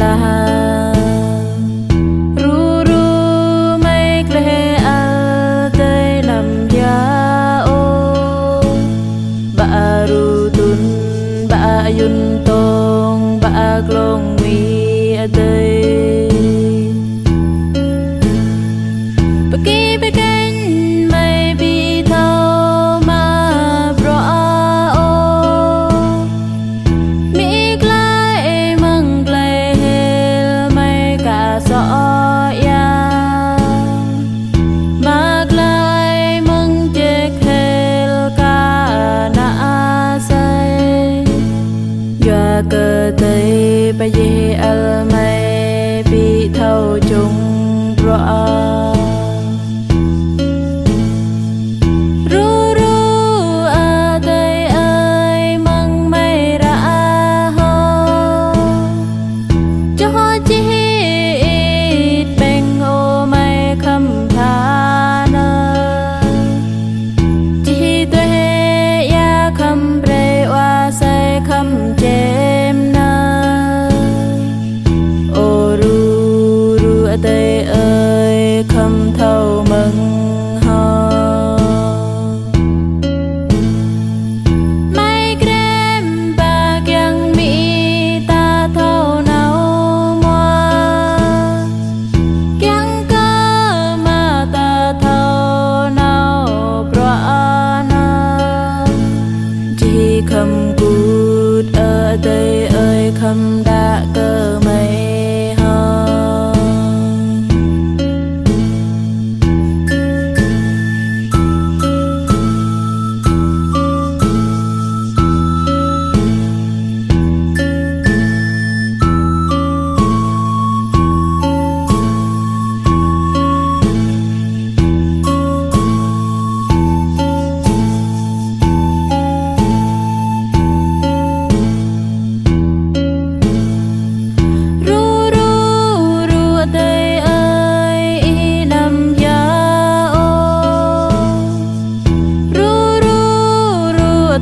la ru mai kle al tây nằm ya o ba ru tun ba yun tong ba glong mi tây cơ tây ba ye al mai bị thâu chung rõ ru a tây ơi măng mây ra ho cho chi beng ô mai khâm tha nơ chi tuê ya khâm pre wa sai khâm che tây ơi khâm thâu mừng ho mai krem ba kyang mi ta thâu nấu mua kyang cơ ma ta thâu nấu bra na chỉ khâm cút ở tây ơi khâm đã cơ mây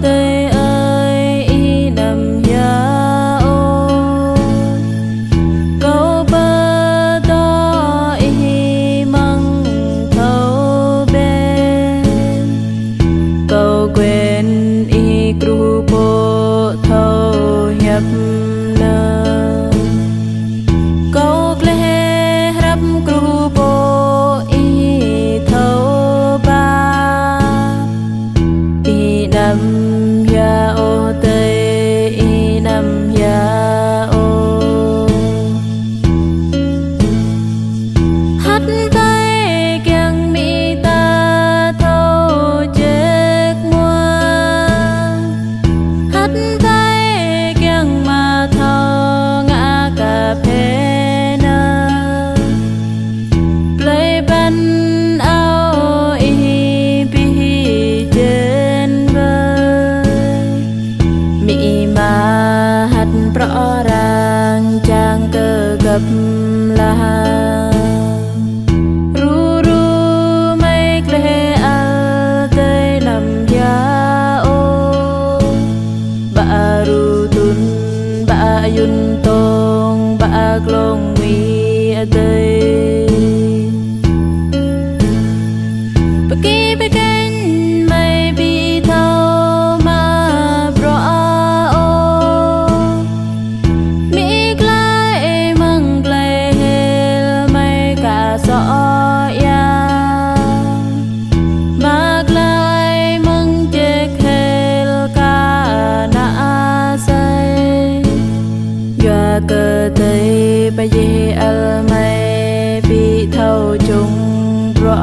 tây ơi nằm ya ô câu bơ to măng thâu bên câu quên kru po thâu nhập nơ câu kle rap kru po thâu ba nằm ya o tây nằm ya o hát tay kyang mi ta thâu chết mua hát tay kyang ma thâu ngã cà phê na play ban ao bi trên mi ma hát rõ ràng chàng cơ gặp là ru mai kle al tây nằm ya o ba ru tun ba yun tong ba glong mi tây cơ tây ba ye al mai bị thâu chung rõ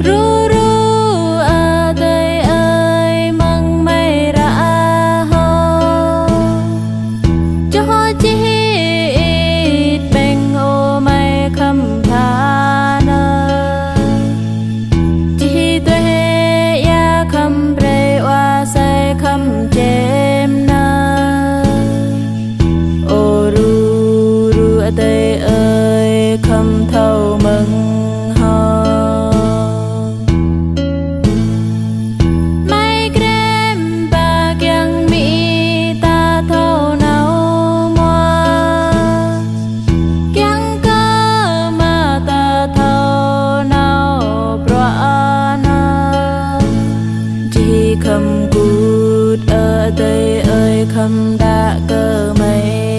ru a tây ơi măng mây ra ho cho chi beng ô mai khâm tha nơ chi tuê ya khâm pre wa sai khâm che cơ mây